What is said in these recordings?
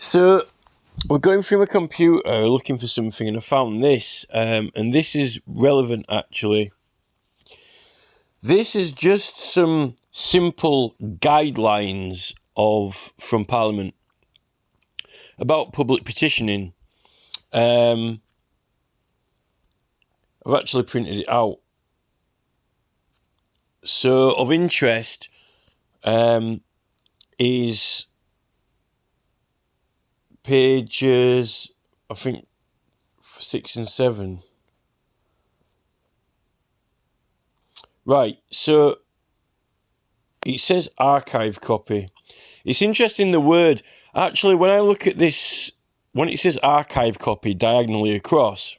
So we're going through my computer looking for something, and I found this, and this is relevant actually. This is just some simple guidelines from Parliament about public petitioning. I've actually printed it out. So of interest is pages, I think, 6 and 7. Right, so it says archive copy. It's interesting, the word. Actually, when I look at this, when it says archive copy diagonally across,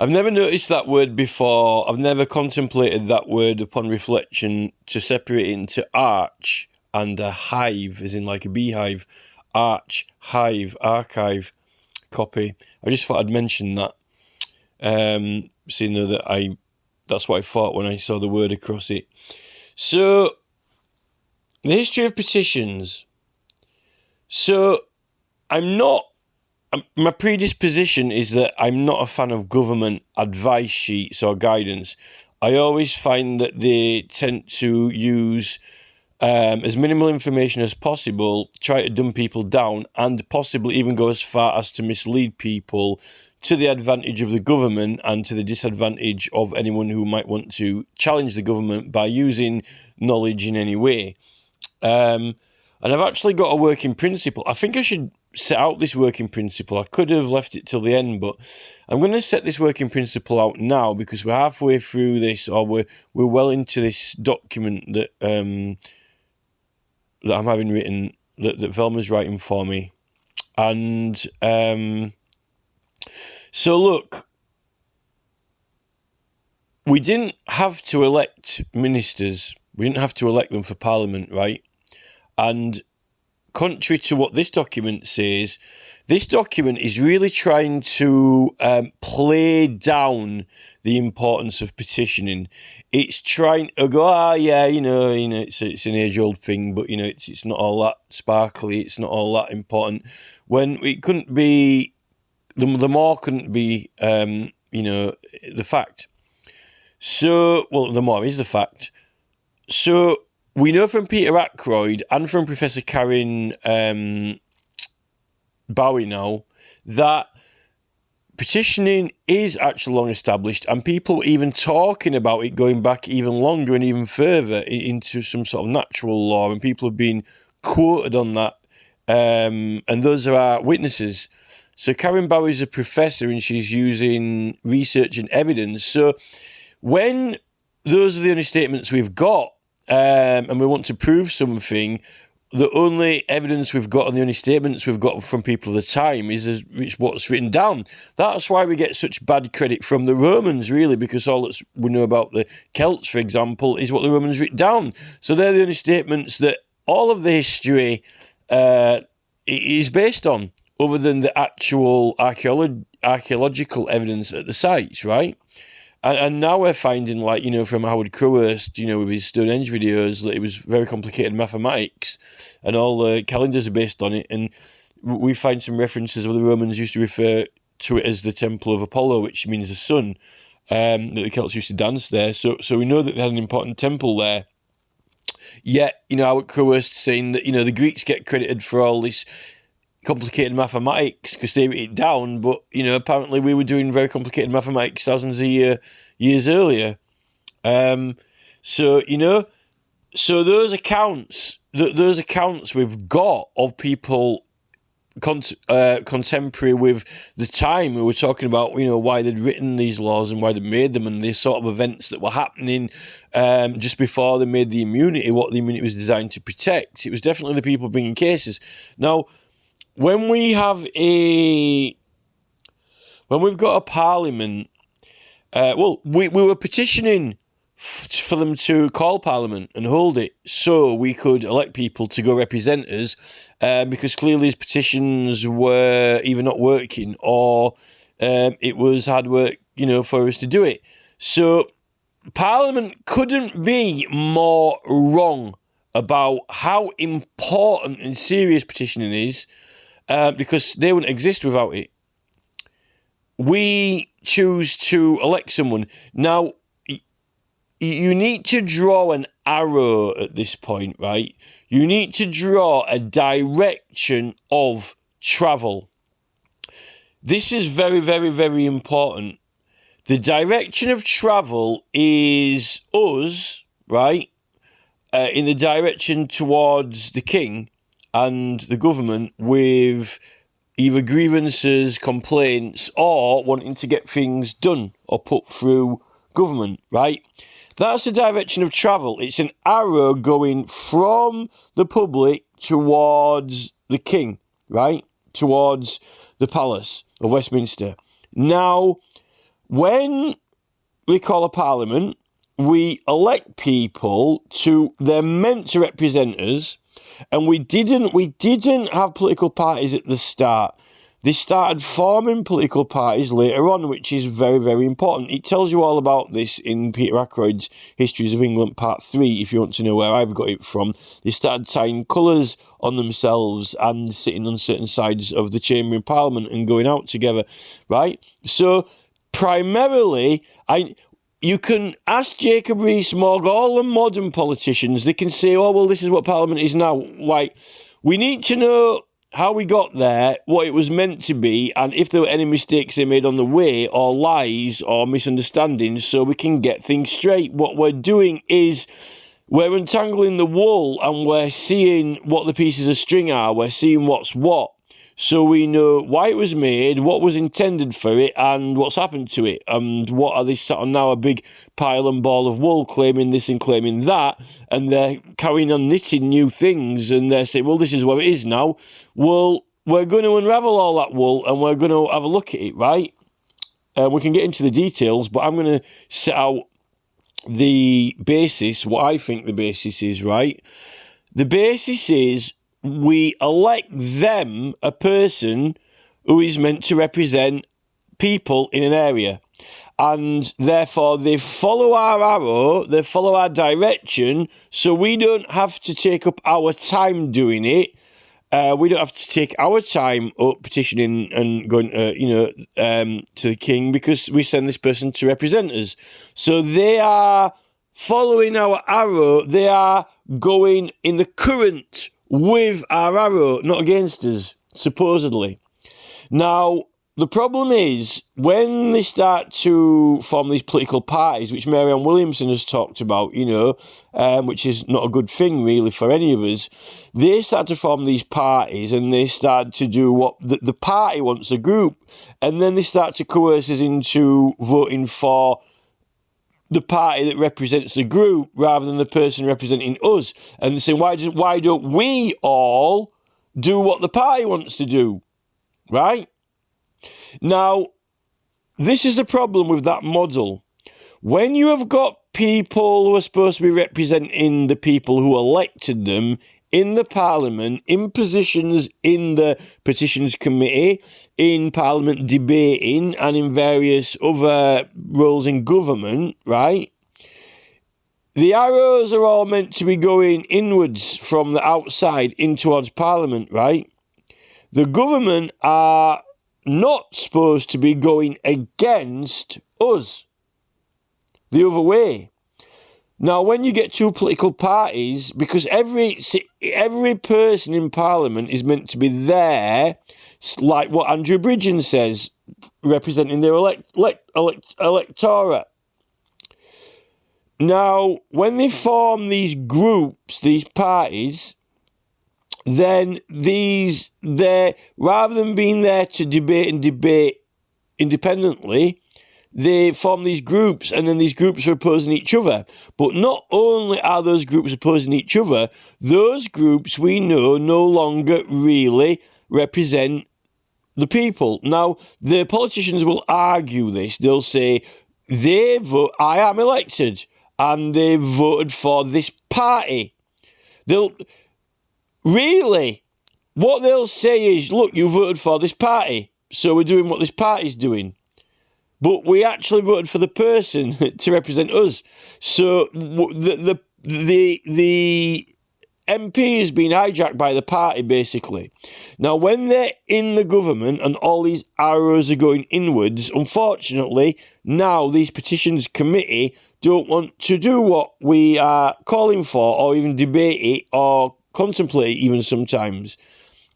I've never noticed that word before. I've never contemplated that word upon reflection to separate it into arch and a hive, as in like a beehive. Arch, hive, archive, copy. I just thought I'd mention that, seeing that that's what I thought when I saw the word across it. So, the history of petitions. So, my predisposition is that I'm not a fan of government advice sheets or guidance. I always find that they tend to use as minimal information as possible, try to dumb people down, and possibly even go as far as to mislead people to the advantage of the government and to the disadvantage of anyone who might want to challenge the government by using knowledge in any way. And I've actually got a working principle. I think I should set out this working principle. I could have left it till the end, but I'm going to set this working principle out now because we're halfway through this, or we're well into this document that that I'm having written, that Velma's writing for me. And so look, we didn't have to elect ministers. We didn't have to elect them for Parliament, right? And contrary to what this document says, this document is really trying to play down the importance of petitioning. It's trying to go, it's an age-old thing, but it's not all that sparkly. It's not all that important. When it couldn't be, the more couldn't be, the fact. So, well, the more is the fact. So, we know from Peter Ackroyd and from Professor Karen Bowie now that petitioning is actually long established, and people were even talking about it going back even longer and even further into some sort of natural law, and people have been quoted on that, and those are our witnesses. So Karen Bowie is a professor, and she's using research and evidence. So when those are the only statements we've got, and we want to prove something, the only evidence we've got and the only statements we've got from people of the time is what's written down. That's why we get such bad credit from the Romans, really, because all that we know about the Celts, for example, is what the Romans written down. So they're the only statements that all of the history is based on, other than the actual archaeological evidence at the sites, right? And now we're finding, from Howard Crowhurst, with his Stonehenge videos, that it was very complicated mathematics, and all the calendars are based on it. And we find some references where the Romans used to refer to it as the Temple of Apollo, which means the sun, that the Celts used to dance there. So we know that they had an important temple there. Yet, Howard Crowhurst saying that, the Greeks get credited for all this complicated mathematics because they wrote it down, but apparently we were doing very complicated mathematics thousands of years earlier. So those accounts we've got of people contemporary with the time who were talking about why they'd written these laws and why they made them, and the sort of events that were happening just before they made the immunity, what the immunity was designed to protect. It was definitely the people bringing cases. Now, when we've got a parliament, we were petitioning for them to call parliament and hold it so we could elect people to go represent us, because clearly his petitions were either not working or it was hard work, for us to do it. So Parliament couldn't be more wrong about how important and serious petitioning is, because they wouldn't exist without it. We choose to elect someone. Now, you need to draw an arrow at this point, right? You need to draw a direction of travel. This is very, very, very important. The direction of travel is us, right? In the direction towards the king and the government with either grievances, complaints, or wanting to get things done or put through government, right? That's the direction of travel. It's an arrow going from the public towards the king, right? Towards the palace of Westminster. Now, when we call a parliament, we elect people they're meant to represent us, and we didn't have political parties at the start. They started forming political parties later on, which is very, very important. It tells you all about this in Peter Ackroyd's Histories of England Part 3, if you want to know where I've got it from. They started tying colours on themselves and sitting on certain sides of the chamber in Parliament and going out together, right? So, primarily, you can ask Jacob Rees-Mogg, all the modern politicians, they can say, oh, well, this is what Parliament is now. Like, we need to know how we got there, what it was meant to be, and if there were any mistakes they made on the way, or lies, or misunderstandings, so we can get things straight. What we're doing is we're untangling the wool, and we're seeing what the pieces of string are. We're seeing what's what. So we know why it was made, what was intended for it, and what's happened to it. And what are they sat on now? A big pile and ball of wool, claiming this and claiming that, and they're carrying on knitting new things, and they're saying, well, this is what it is now. Well, we're going to unravel all that wool, and we're going to have a look at it, right? We can get into the details, but I'm going to set out the basis, what I think the basis is, right? The basis is we elect them, a person who is meant to represent people in an area. And therefore, they follow our arrow, they follow our direction, so we don't have to take up our time doing it. We don't have to take our time up petitioning and going, to the king, because we send this person to represent us. So they are following our arrow, they are going in the current with our arrow, not against us, supposedly. Now, the problem is, when they start to form these political parties, which Marianne Williamson has talked about, which is not a good thing, really, for any of us, they start to form these parties, and they start to do what the party wants, a group, and then they start to coerce us into voting for the party that represents the group rather than the person representing us. And they say, why don't we all do what the party wants to do? Right? Now, this is the problem with that model. When you have got people who are supposed to be representing the people who elected them in the Parliament, in positions in the Petitions Committee, in Parliament debating, and in various other roles in government, right? The arrows are all meant to be going inwards from the outside in towards Parliament, right? The government are not supposed to be going against us, the other way. Now, when you get two political parties, because every person in Parliament is meant to be there, like what Andrew Bridgen says, representing their electorate. Now, when they form these groups, these parties, then they're rather than being there to debate independently, they form these groups, and then these groups are opposing each other. But not only are those groups opposing each other, those groups, we know, no longer really represent the people. Now, the politicians will argue this. They'll say, I am elected, and they voted for this party. What they'll say is, look, you voted for this party, so we're doing what this party's doing. But we actually voted for the person to represent us. So the MP has been hijacked by the party, basically. Now, when they're in the government and all these arrows are going inwards, unfortunately, now these petitions committee don't want to do what we are calling for, or even debate it, or contemplate it even sometimes.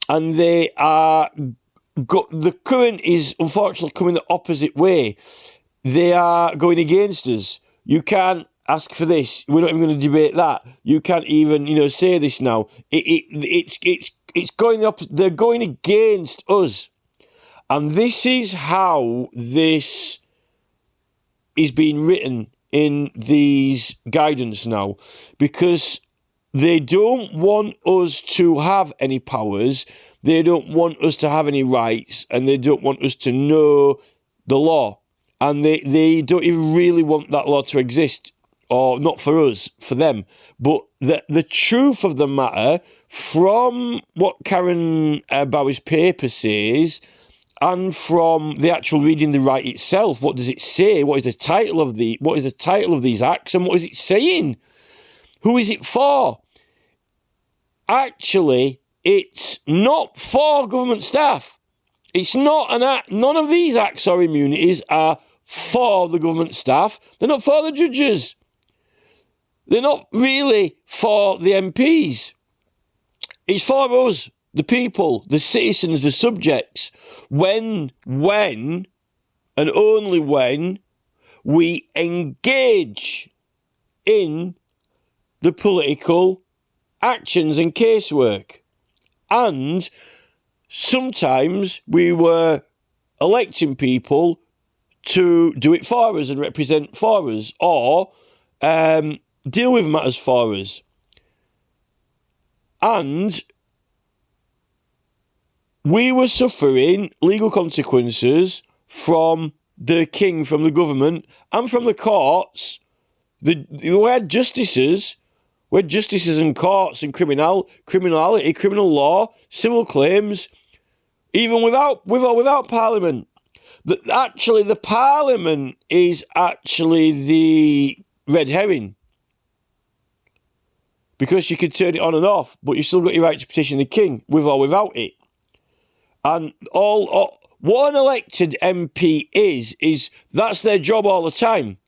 And they are... the current is unfortunately coming the opposite way. They are going against us. You can't ask for this. We're not even going to debate that. You can't even, say this now. It's going the opposite. They're going against us, and this is how this is being written in these guidance now, because they don't want us to have any powers. They don't want us to have any rights, and they don't want us to know the law. And they don't even really want that law to exist, or not for us, for them. But the truth of the matter, from what Karen Bowie's paper says, and from the actual reading the right itself, what does it say? What is the title of these acts, and what is it saying? Who is it for? Actually, it's not for government staff. It's not an act. None of these acts or immunities are for the government staff. They're not for the judges. They're not really for the MPs. It's for us, the people, the citizens, the subjects. When, and only when, we engage in the political actions and casework. And sometimes we were electing people to do it for us and represent for us, or deal with matters for us. And we were suffering legal consequences from the king, from the government, and from the courts. We had justices and courts and criminality, criminal law, civil claims, even without Parliament. Actually, the Parliament is actually the red herring, because you can turn it on and off, but you still got your right to petition the king, with or without it. And what an elected MP is that's their job all the time.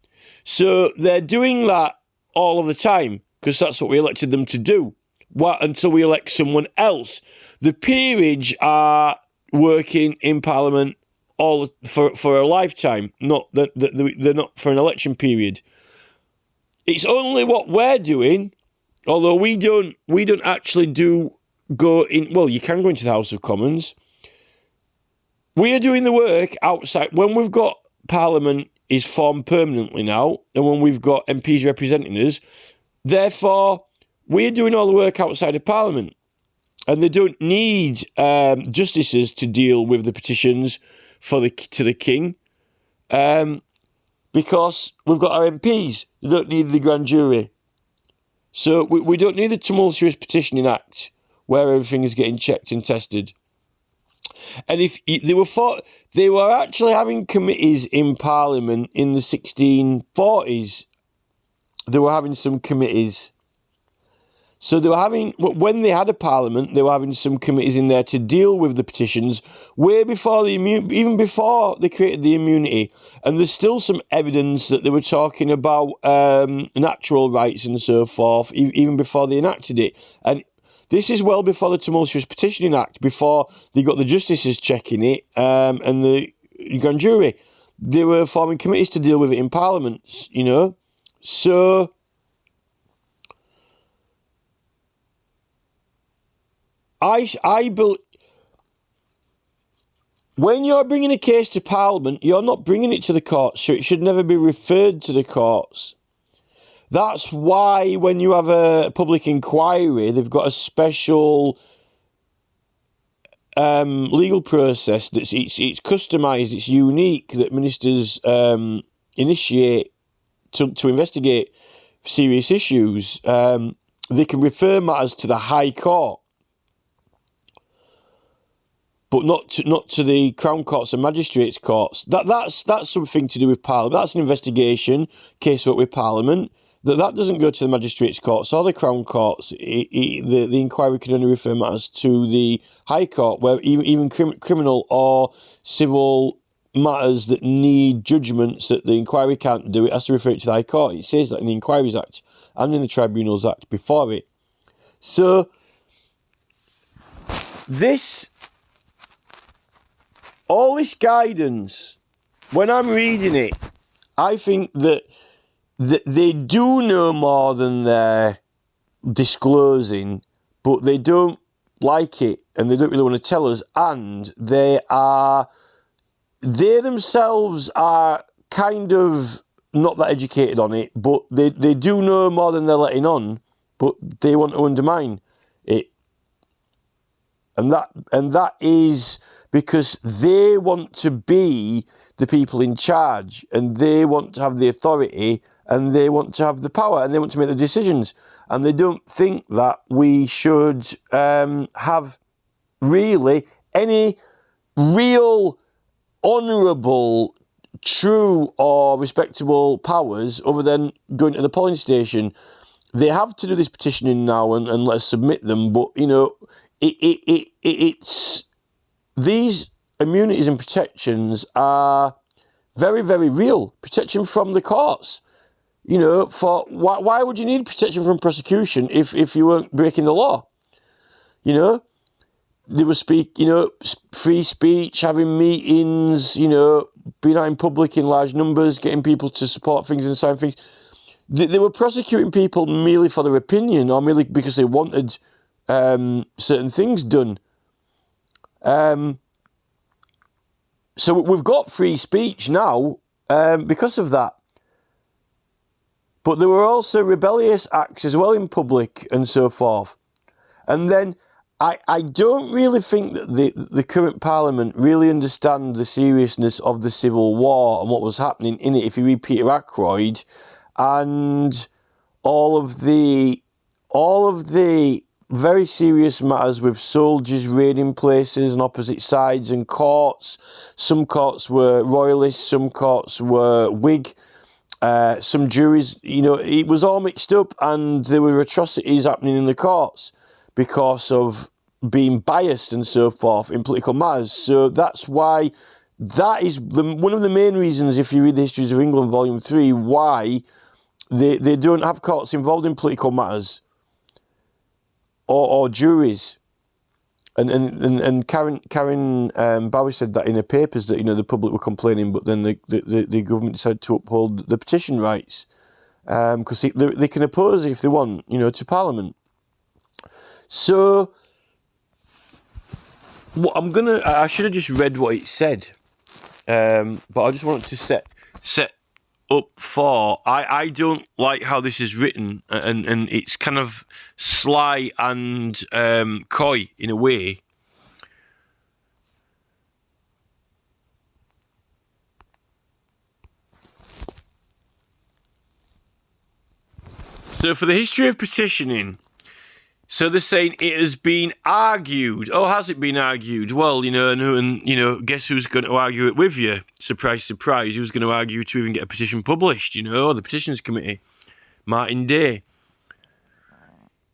So they're doing that all of the time, because that's what we elected them to do. Until we elect someone else. The peerage are working in Parliament for a lifetime, they're not for an election period. It's only what we're doing, although we don't actually go in. Well, you can go into the House of Commons. We are doing the work outside. When we've got Parliament is formed permanently now, and when we've got MPs representing us, therefore we're doing all the work outside of Parliament, and they don't need justices to deal with the petitions to the king, because we've got our MPs. They don't need the grand jury. So we don't need the tumultuous petitioning act where everything is getting checked and tested. And if they were actually having committees in Parliament in the 1640s. They were having some committees. So they were having, when they had a Parliament, they were having some committees in there to deal with the petitions way before even before they created the immunity. And there's still some evidence that they were talking about natural rights and so forth, even before they enacted it. And this is well before the Tumultuous Petitioning Act, before they got the justices checking it and the grand jury. They were forming committees to deal with it in Parliaments, So I believe when you're bringing a case to Parliament, you're not bringing it to the courts, so it should never be referred to the courts. That's why when you have a public inquiry, they've got a special legal process that's it's customised, it's unique, that ministers initiate to investigate serious issues. They can refer matters to the High Court, but not to the Crown Courts and Magistrates Courts. That's something to do with Parliament. That's an investigation, casework with Parliament. that doesn't go to the magistrates' courts or the Crown Courts. The inquiry can only refer matters to the High Court, where even criminal or civil matters that need judgments that the inquiry can't do, it has to refer it to the High Court. It says that in the Inquiries Act and in the Tribunals Act before it. So all this guidance, when I'm reading it, I think that they do know more than they're disclosing, but they don't like it and they don't really want to tell us, and they themselves are kind of not that educated on it, but they do know more than they're letting on, but they want to undermine it. And that is because they want to be the people in charge, and they want to have the authority, and they want to have the power, and they want to make the decisions. And they don't think that we should have really any real honourable, true or respectable powers other than going to the polling station. They have to do this petitioning now and let us submit them, but, you know, it's these immunities and protections are very, very real. Protection from the courts. You know, for why would you need protection from prosecution if you weren't breaking the law? You know, they were free speech, having meetings, you know, being out in public in large numbers, getting people to support things and sign things. They were prosecuting people merely for their opinion or merely because they wanted certain things done. So we've got free speech now because of that. But there were also rebellious acts as well in public and so forth. And then I don't really think that the current Parliament really understand the seriousness of the Civil War and what was happening in it. If you read Peter Ackroyd and all of the very serious matters with soldiers raiding places on opposite sides and courts. Some courts were royalist, some courts were Whig, some juries, you know, it was all mixed up, and there were atrocities happening in the courts because of being biased and so forth in political matters. So that's why that is one of the main reasons, if you read the Histories of England, Volume 3, why they don't have courts involved in political matters. Or juries, and Karen Bowie said that in her papers that, you know, the public were complaining, but then the government decided to uphold the petition rights because they can oppose it if they want, you know, to Parliament. So what I should have just read what it said, but I just wanted to set up for. I don't like how this is written, and it's kind of sly and coy in a way. So for the history of petitioning, so they're saying it has been argued. Oh, has it been argued? Well, you know, and you know, guess who's going to argue it with you? Surprise, surprise. Who's going to argue to even get a petition published? You know, the Petitions Committee, Martin Day.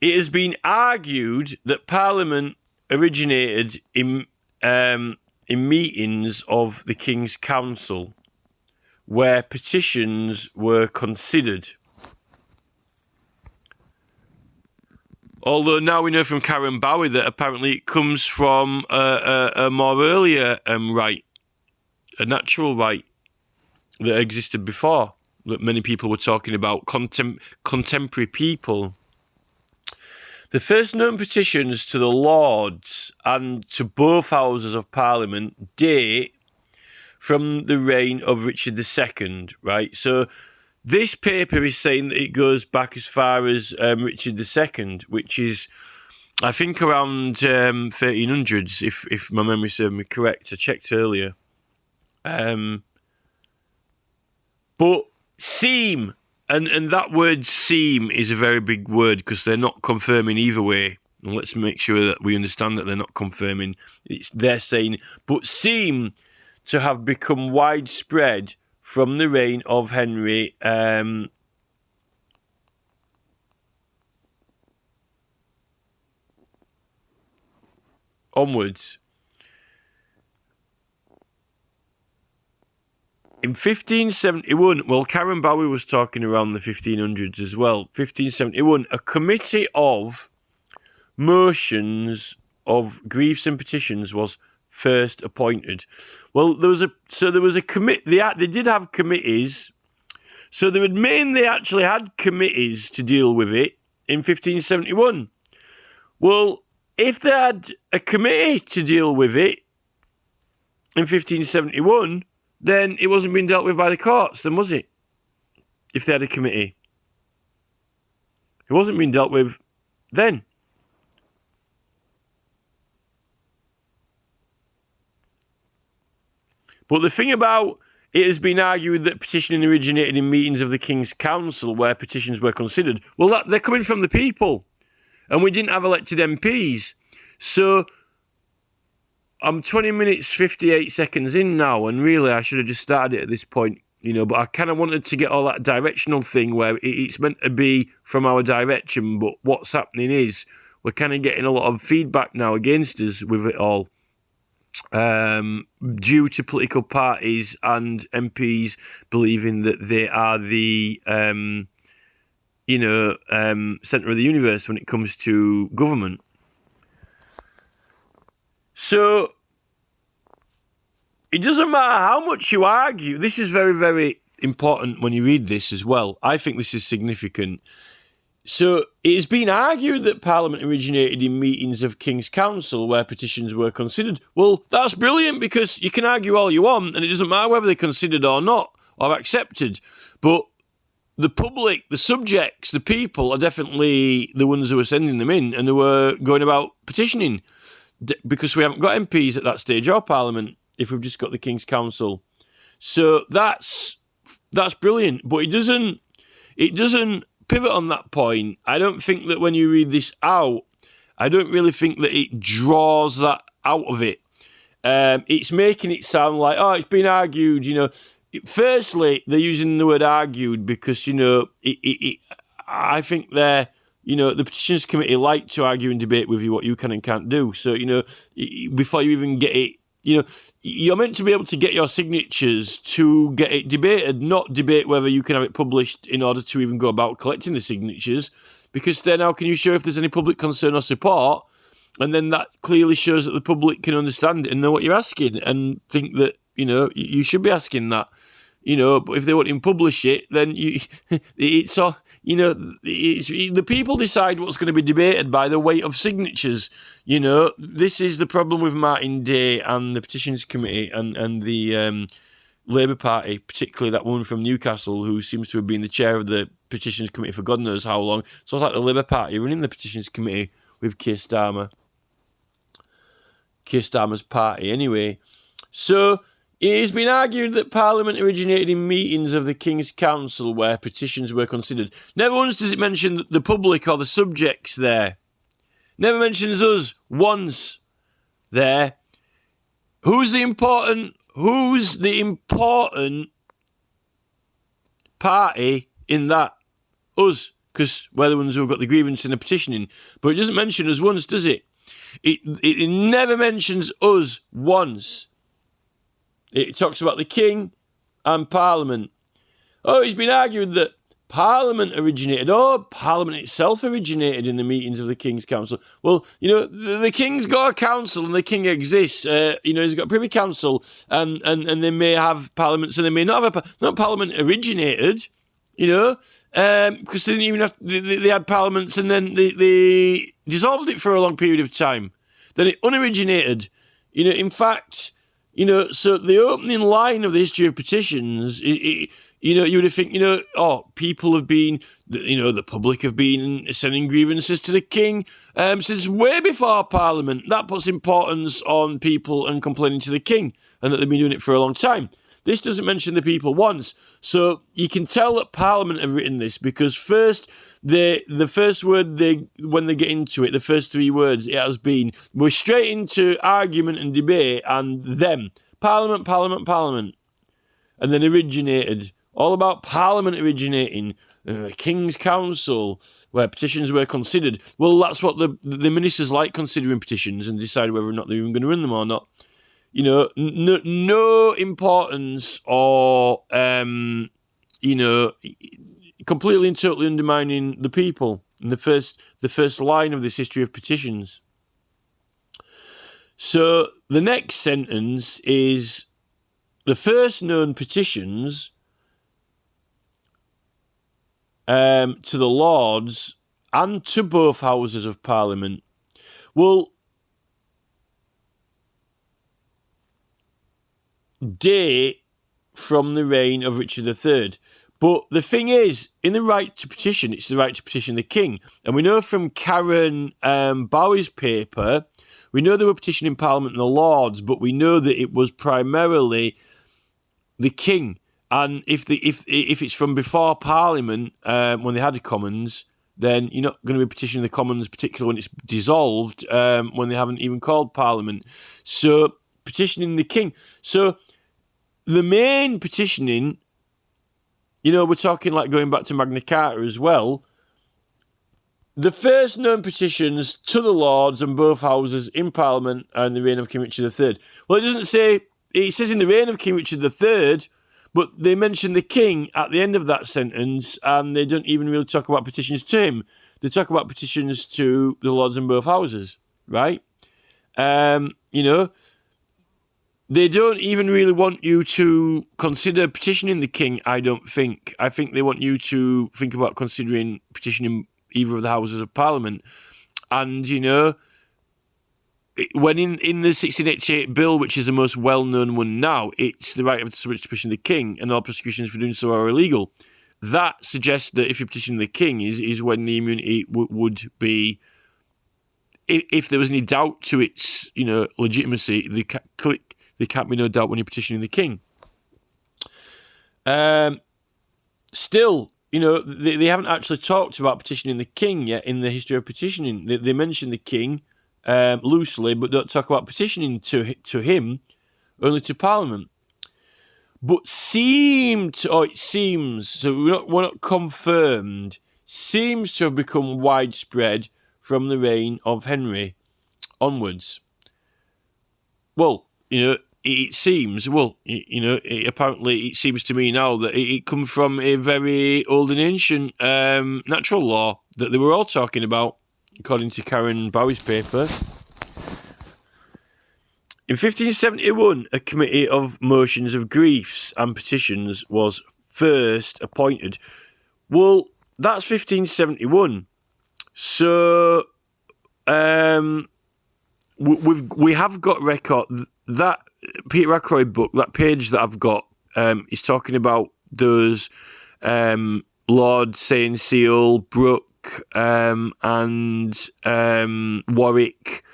It has been argued that Parliament originated in meetings of the King's Council, where petitions were considered. Although now we know from Karen Bowie that apparently it comes from a more earlier right, a natural right that existed before, that many people were talking about, contemporary people. The first known petitions to the Lords and to both Houses of Parliament date from the reign of Richard II, right? So this paper is saying that it goes back as far as Richard II, which is, I think, around 1300s, if my memory serves me correct. I checked earlier. But seem, and that word seem is a very big word because they're not confirming either way. And let's make sure that we understand that they're not confirming. They're saying, but seem to have become widespread from the reign of Henry onwards. In 1571, well, Karen Bowie was talking around the 1500s as well. 1571, a committee of motions of griefs and petitions was first appointed. Well, there was a committee. They did have committees. So they actually had committees to deal with it in 1571. Well, if they had a committee to deal with it in 1571, then it wasn't being dealt with by the courts, then was it? If they had a committee. It wasn't being dealt with then. But the thing about it has been argued that petitioning originated in meetings of the King's Council where petitions were considered. Well, they're coming from the people. And we didn't have elected MPs. So I'm 20 minutes, 58 seconds in now, and really I should have just started it at this point, but I kind of wanted to get all that directional thing where it's meant to be from our direction, but what's happening is we're kind of getting a lot of feedback now against us with it all, due to political parties and MPs believing that they are the centre of the universe when it comes to government. So it doesn't matter how much you argue. This is very, very important when you read this as well. I think this is significant. So it has been argued that Parliament originated in meetings of King's Council where petitions were considered. Well, that's brilliant, because you can argue all you want and it doesn't matter whether they're considered or not or accepted. But the public, the subjects, the people are definitely the ones who are sending them in and who are going about petitioning, because we haven't got MPs at that stage or Parliament if we've just got the King's Council. So that's brilliant, but it doesn't pivot on that point. I don't think that when you read this out, I don't really think that it draws that out of it. It's making it sound like, it's been argued, Firstly, they're using the word argued because, I think the Petitions Committee like to argue and debate with you what you can and can't do. So, before you even get it, you're meant to be able to get your signatures to get it debated, not debate whether you can have it published in order to even go about collecting the signatures, because then how can you show if there's any public concern or support? And then that clearly shows that the public can understand it and know what you're asking and think that, you should be asking that. But if they won't publish it, then the people decide what's going to be debated by the weight of signatures. This is the problem with Martin Day and the Petitions Committee and the Labour Party, particularly that woman from Newcastle who seems to have been the chair of the Petitions Committee for God knows how long. So it's like the Labour Party running the Petitions Committee with Keir Starmer. Keir Starmer's party, anyway. So it has been argued that Parliament originated in meetings of the King's Council where petitions were considered. Never once does it mention the public or the subjects there. Never mentions us once there. Who's the important party in that? Us, because we're the ones who have got the grievance and the petitioning. But it doesn't mention us once, does it? It never mentions us once. It talks about the King and Parliament. It's been argued that Parliament originated. Parliament itself originated in the meetings of the King's Council. Well, the King's got a council and the King exists. He's got a Privy Council and they may have parliaments and they may not have not Parliament originated, because they didn't even have, they had parliaments and then they dissolved it for a long period of time. Then it unoriginated. In fact, so the opening line of the history of petitions, you would think, people have been, the public have been sending grievances to the King since way before Parliament. That puts importance on people and complaining to the King, and that they've been doing it for a long time. This doesn't mention the people once. So you can tell that Parliament have written this because first, the first word, when they get into it, the first three words, it has been, we're straight into argument and debate and them. Parliament, Parliament, Parliament. And then originated all about Parliament originating, the King's Council, where petitions were considered. Well, that's what the ministers like, considering petitions and decide whether or not they're even going to run them or not. You know, no importance or, you know, completely and totally undermining the people in the first line of this history of petitions. So the next sentence is the first known petitions to the Lords and to both Houses of Parliament. Well, date from the reign of Richard III. But the thing is, in the right to petition, it's the right to petition the king. And we know from Karen Bowie's paper, we know they were petitioning Parliament and the Lords, but we know that it was primarily the king. And if it's from before Parliament, when they had the Commons, then you're not going to be petitioning the Commons, particularly when it's dissolved, when they haven't even called Parliament. So petitioning the king. So the main petitioning, you know, we're talking like going back to Magna Carta as well. The first known petitions to the Lords and both houses in Parliament and the reign of King Richard III. Well, it doesn't say, it says in the reign of King Richard III, but they mention the king at the end of that sentence, and they don't even really talk about petitions to him. They talk about petitions to the Lords and both houses, right? You know, they don't even really want you to consider petitioning the king, I don't think. I think they want you to think about considering petitioning either of the Houses of Parliament. And, you know, when in the 1688 bill, which is the most well-known one now, it's the right of the subject to petition the king, and all prosecutions for doing so are illegal. That suggests that if you're petitioning the king is when the immunity would be, if there was any doubt to its, you know, legitimacy, there can't be no doubt when you're petitioning the king. Still, you know, they haven't actually talked about petitioning the king yet in the history of petitioning. They mention the king loosely, but don't talk about petitioning to him, only to Parliament. But it seems, so we're not confirmed, seems to have become widespread from the reign of Henry onwards. Well, you know, it seems, apparently it seems to me now that it comes from a very old and ancient natural law that they were all talking about, according to Karen Bowie's paper. In 1571, a committee of motions of griefs and petitions was first appointed. Well, that's 1571. So, we have got record that Peter Ackroyd book, that page that I've got, is talking about those Lord Saint Seal, Brooke, and Warwick,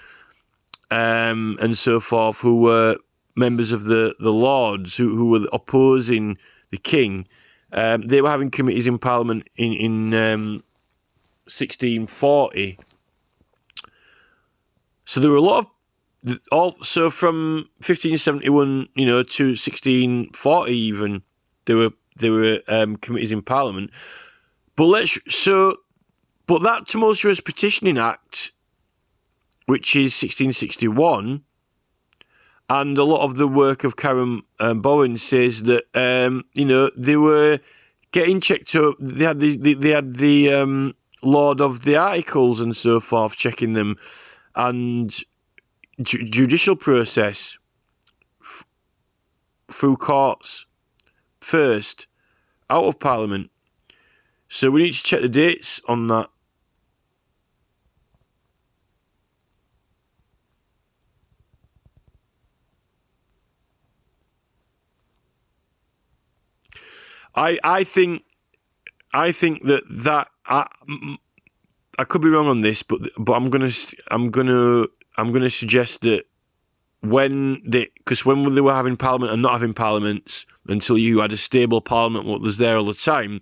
and so forth, who were members of the Lords, who were opposing the king. They were having committees in Parliament in 1640. So there were a lot of, also from 1571, you know, to 1640 even, there were committees in Parliament. But that tumultuous petitioning act, which is 1661, and a lot of the work of Karen Bowen says that you know, they were getting checked up. They had the Lord of the Articles and so forth checking them, and judicial process through courts first, out of Parliament. So we need to check the dates on that. I think that I could be wrong on this, but I'm gonna suggest that when they were having Parliament and not having parliaments until you had a stable Parliament, what was there all the time.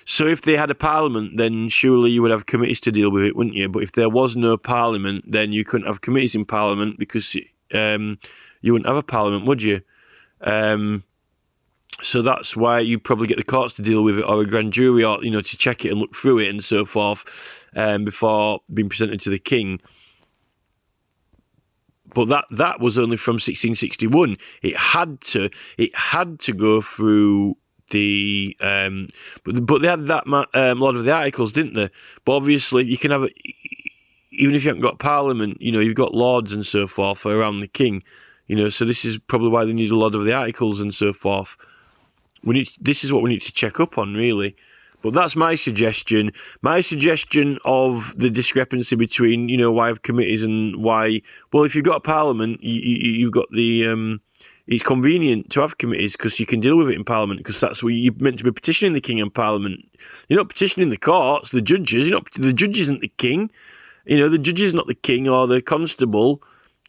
So if they had a Parliament, then surely you would have committees to deal with it, wouldn't you? But if there was no Parliament, then you couldn't have committees in Parliament, because you wouldn't have a Parliament, would you? So that's why you probably get the courts to deal with it, or a grand jury, or to check it and look through it and so forth, before being presented to the king. But that was only from 1661. It had to go through the but they had that Lord of the Articles, didn't they? But obviously you can have even if you haven't got Parliament, you've got lords and so forth around the king. So this is probably why they need a Lord of the Articles and so forth. This is what we need to check up on, really. But that's my suggestion. My suggestion of the discrepancy between, why have committees and why... Well, if you've got a Parliament, you've got the... it's convenient to have committees because you can deal with it in Parliament, because that's where you're meant to be petitioning the king in Parliament. You're not petitioning the courts, the judges. The judge isn't the king. The judge is not the king or the constable,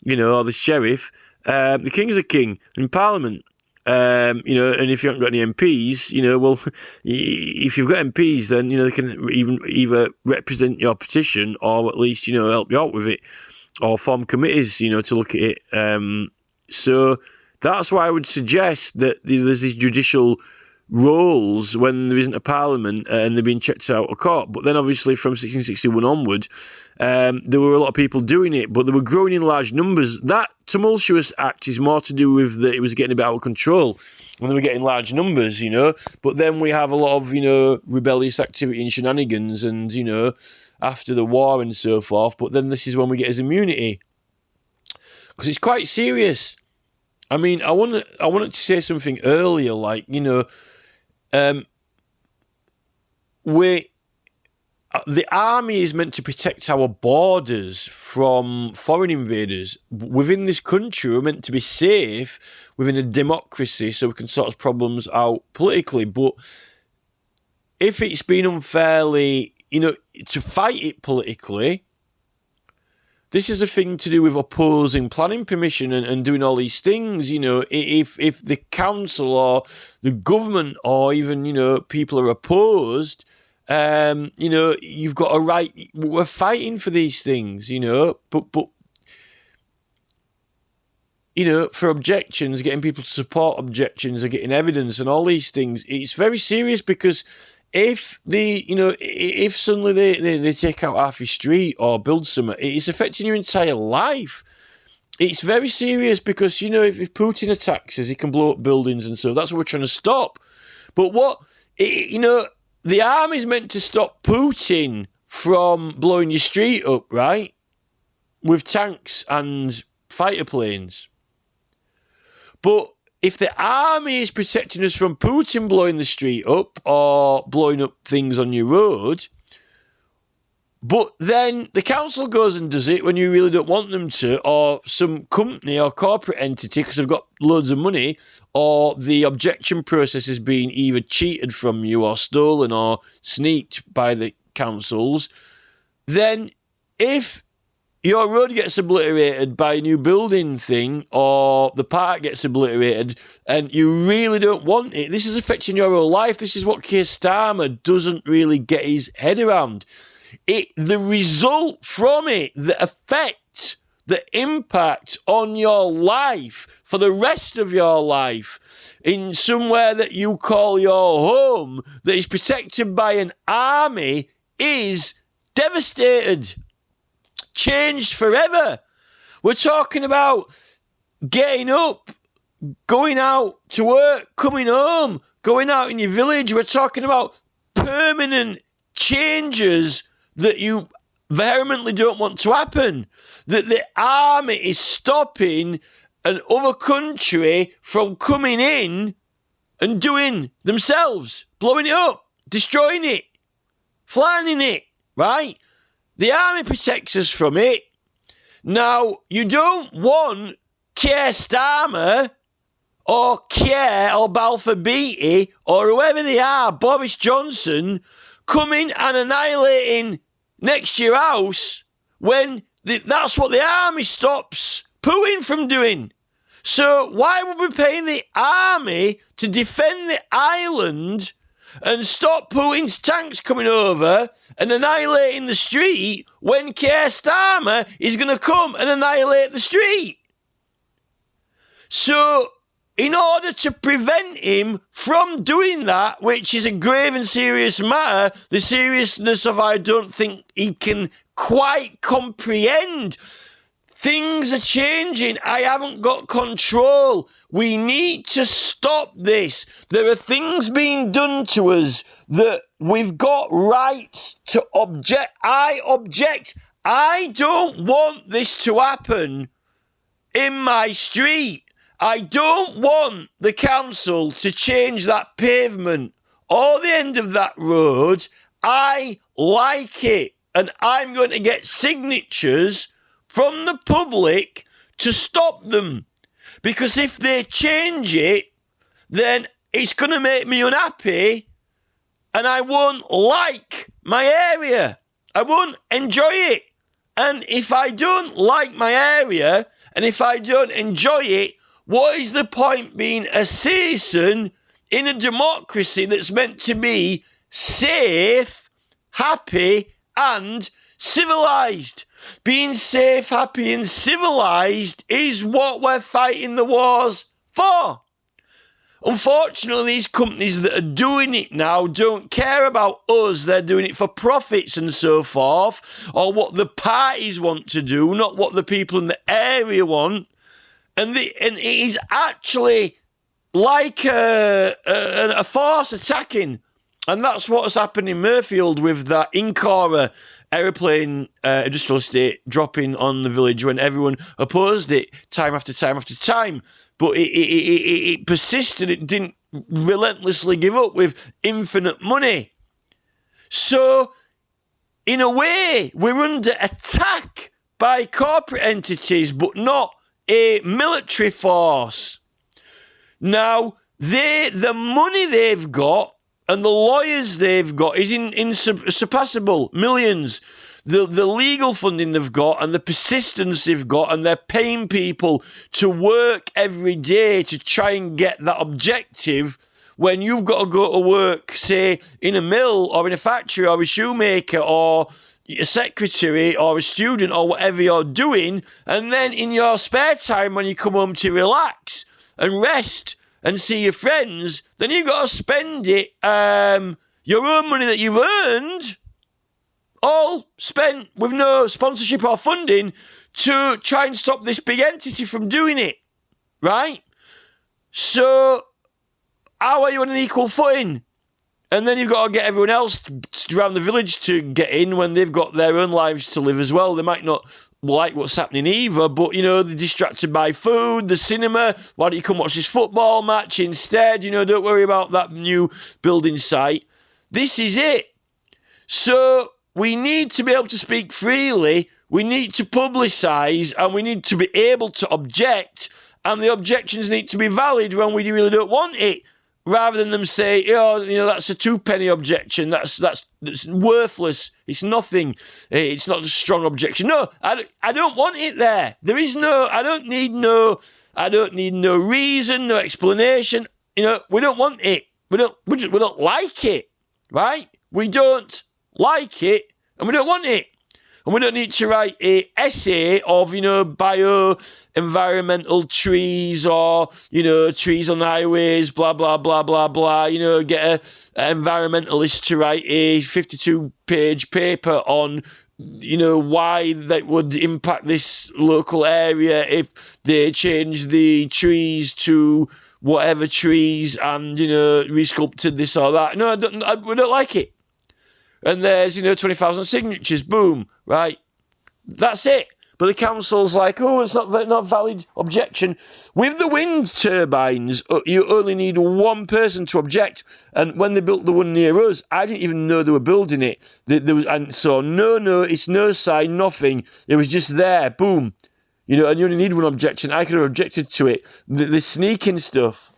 or the sheriff. The king's a king in Parliament. And if you haven't got any MPs, well, if you've got MPs, then, they can either represent your petition or at least, help you out with it, or form committees, to look at it. So that's why I would suggest that there's these judicial roles when there isn't a Parliament and they're being checked out of court. But then obviously from 1661 onward, there were a lot of people doing it, but they were growing in large numbers. That tumultuous act is more to do with that it was getting a bit out of control when they were getting large numbers, But then we have a lot of, rebellious activity and shenanigans and, after the war and so forth. But then this is when we get his immunity. Because it's quite serious. I mean, I wanted to say something earlier, like, the army is meant to protect our borders from foreign invaders. Within this country, we're meant to be safe within a democracy so we can sort problems out politically. But if it's been unfairly, to fight it politically, this is a thing to do with opposing planning permission and doing all these things. If the council or the government or even, people are opposed, you've got a right. We're fighting for these things, but for objections, getting people to support objections or getting evidence and all these things, it's very serious, because if if suddenly they take out half your street or build something, it's affecting your entire life. It's very serious, because, if Putin attacks us, he can blow up buildings and so. That's what we're trying to stop. But the army's meant to stop Putin from blowing your street up, right? With tanks and fighter planes. But if the army is protecting us from Putin blowing the street up or blowing up things on your road, but then the council goes and does it when you really don't want them to, or some company or corporate entity because they've got loads of money, or the objection process is being either cheated from you or stolen or sneaked by the councils, then if your road gets obliterated by a new building thing, or the park gets obliterated, and you really don't want it, this is affecting your whole life. This is what Keir Starmer doesn't really get his head around. The result from it, the effect, the impact on your life for the rest of your life in somewhere that you call your home, that is protected by an army, is devastated. Changed forever. We're talking about getting up, going out to work, coming home, going out in your village. We're talking about permanent changes that you vehemently don't want to happen. That the army is stopping an other country from coming in and doing themselves, blowing it up, destroying it, flying it, right? The army protects us from it. Now, you don't want Keir Starmer or Keir or Balfour Beatty or whoever they are, Boris Johnson, coming and annihilating next to your house when that's what the army stops Putin from doing. So why would we pay the army to defend the island and stop Putin's tanks coming over and annihilating the street when Keir Starmer is going to come and annihilate the street? So in order to prevent him from doing that, which is a grave and serious matter, the seriousness of I don't think he can quite comprehend. Things are changing. I haven't got control. We need to stop this. There are things being done to us that we've got rights to object. I object. I don't want this to happen in my street. I don't want the council to change that pavement or the end of that road. I like it, and I'm going to get signatures from the public to stop them. Because if they change it, then it's going to make me unhappy, and I won't like my area. I won't enjoy it. And if I don't like my area, and if I don't enjoy it, what is the point being a citizen in a democracy that's meant to be safe, happy, and civilised? Being safe, happy, and civilised is what we're fighting the wars for. Unfortunately, these companies that are doing it now don't care about us. They're doing it for profits and so forth, or what the parties want to do, not what the people in the area want. And it is actually like a force attacking. And that's what's happened in Murfield with that Incora aeroplane industrial estate dropping on the village when everyone opposed it time after time after time. But it persisted. It didn't relentlessly give up with infinite money. So, in a way, we're under attack by corporate entities, but not a military force. Now, the money they've got and the lawyers they've got is insurpassable. Millions. The legal funding they've got and the persistence they've got, and they're paying people to work every day to try and get that objective when you've got to go to work, say, in a mill or in a factory or a shoemaker or a secretary or a student or whatever you're doing, and then in your spare time when you come home to relax and rest and see your friends, then you've got to spend it, your own money that you've earned, all spent with no sponsorship or funding to try and stop this big entity from doing it, right? So how are you on an equal footing? And then you've got to get everyone else around the village to get in when they've got their own lives to live as well. They might not like what's happening either, but, you know, they're distracted by food, the cinema. Why don't you come watch this football match instead? You know, don't worry about that new building site. This is it. So we need to be able to speak freely. We need to publicise, and we need to be able to object, and the objections need to be valid when we really don't want it. Rather than them say, oh, you know, that's a 2-penny objection. That's worthless. It's nothing. It's not a strong objection. No, I don't want it there. There is no. I don't need no reason, no explanation. You know, we don't want it. We don't like it, right? We don't like it, and we don't want it. And we don't need to write an essay of, you know, bio-environmental trees or, you know, trees on highways, blah, blah, blah, blah, blah. You know, get an environmentalist to write a 52-page paper on, you know, why that would impact this local area if they change the trees to whatever trees and, you know, resculpted this or that. No, we don't like it. And there's, you know, 20,000 signatures, boom, right? That's it. But the council's like, oh, it's not valid objection. With the wind turbines, you only need one person to object. And when they built the one near us, I didn't even know they were building it. And so no, it's no sign, nothing. It was just there, boom. You know, and you only need one objection. I could have objected to it. The sneaking stuff.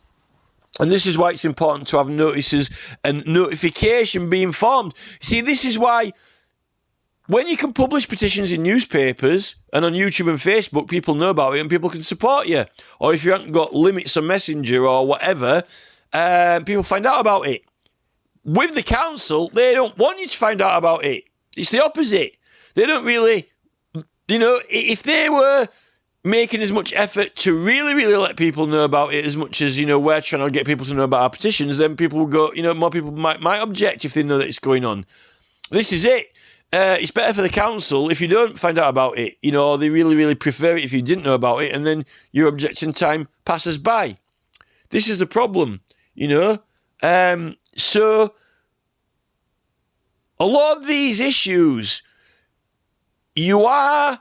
And this is why it's important to have notices and notification being formed. See, this is why when you can publish petitions in newspapers and on YouTube and Facebook, people know about it and people can support you. Or if you haven't got limits on Messenger or whatever, people find out about it. With the council, they don't want you to find out about it. It's the opposite. They don't really, you know, if they were making as much effort to really, really let people know about it as much as, we're trying to get people to know about our petitions, then people will go, more people might object if they know that it's going on. This is it. It's better for the council if you don't find out about it, or they really, really prefer it if you didn't know about it, and then your objection time passes by. This is the problem, So a lot of these issues, you are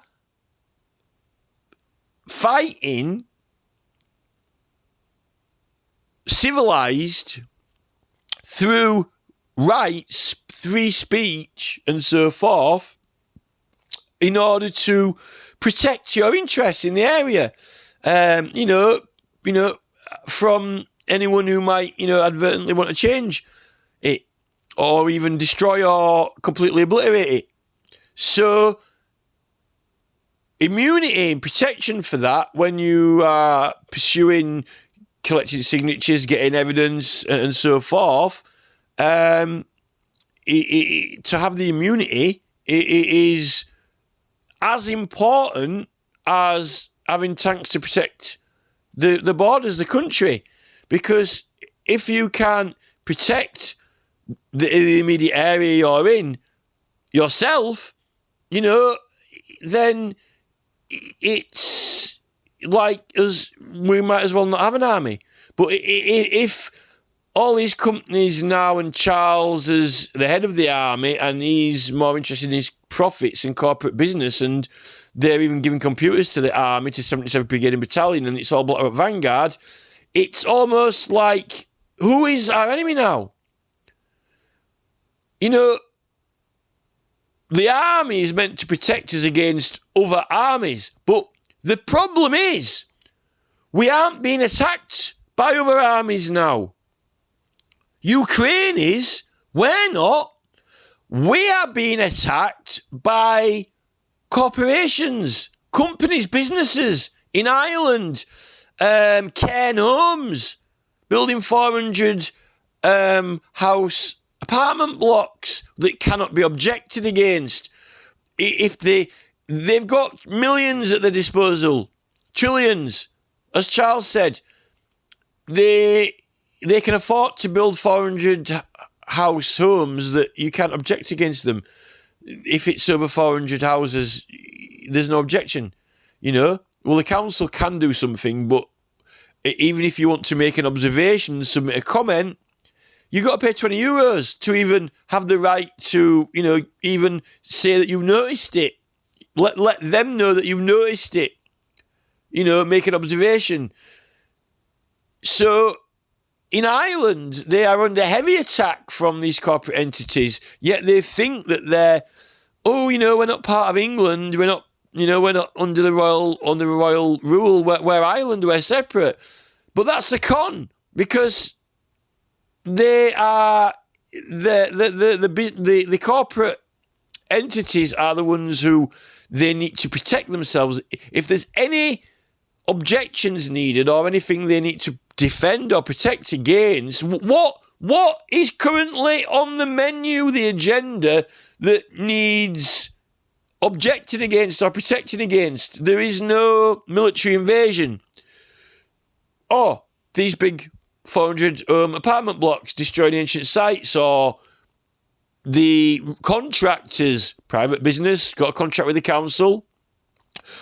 fighting civilized through rights, free speech, and so forth, in order to protect your interests in the area. From anyone who might, advertently want to change it, or even destroy or completely obliterate it. So, immunity and protection for that, when you are pursuing collecting signatures, getting evidence, and so forth, to have the immunity, it is as important as having tanks to protect the borders, the country. Because if you can't protect the immediate area you're in yourself, then it's like we might as well not have an army. But if all these companies now, and Charles is the head of the army, and he's more interested in his profits and corporate business, and they're even giving computers to the army, to 77th Brigade and Battalion, and it's all blocked up Vanguard, it's almost like, who is our enemy now? The army is meant to protect us against other armies, but the problem is we aren't being attacked by other armies now. Ukraine is, we're not. We are being attacked by corporations, companies, businesses in Ireland, Cairn Homes, building 400 house apartment blocks that cannot be objected against. If they've got millions at their disposal, trillions, as Charles said, they can afford to build 400 house homes that you can't object against them. If it's over 400 houses, there's no objection, Well, the council can do something, but even if you want to make an observation, submit a comment, you've got to pay €20 to even have the right to, even say that you've noticed it. Let them know that you've noticed it. Make an observation. So, in Ireland, they are under heavy attack from these corporate entities, yet they think that they're, we're not part of England, we're not under the royal rule, we're Ireland, we're separate. But that's the con, because they are the corporate entities are the ones who they need to protect themselves. If there's any objections needed or anything they need to defend or protect against, what is currently on the menu, the agenda, that needs objecting against or protecting against? There is no military invasion. Or these big 400 apartment blocks destroying ancient sites, or the contractors, private business, got a contract with the council,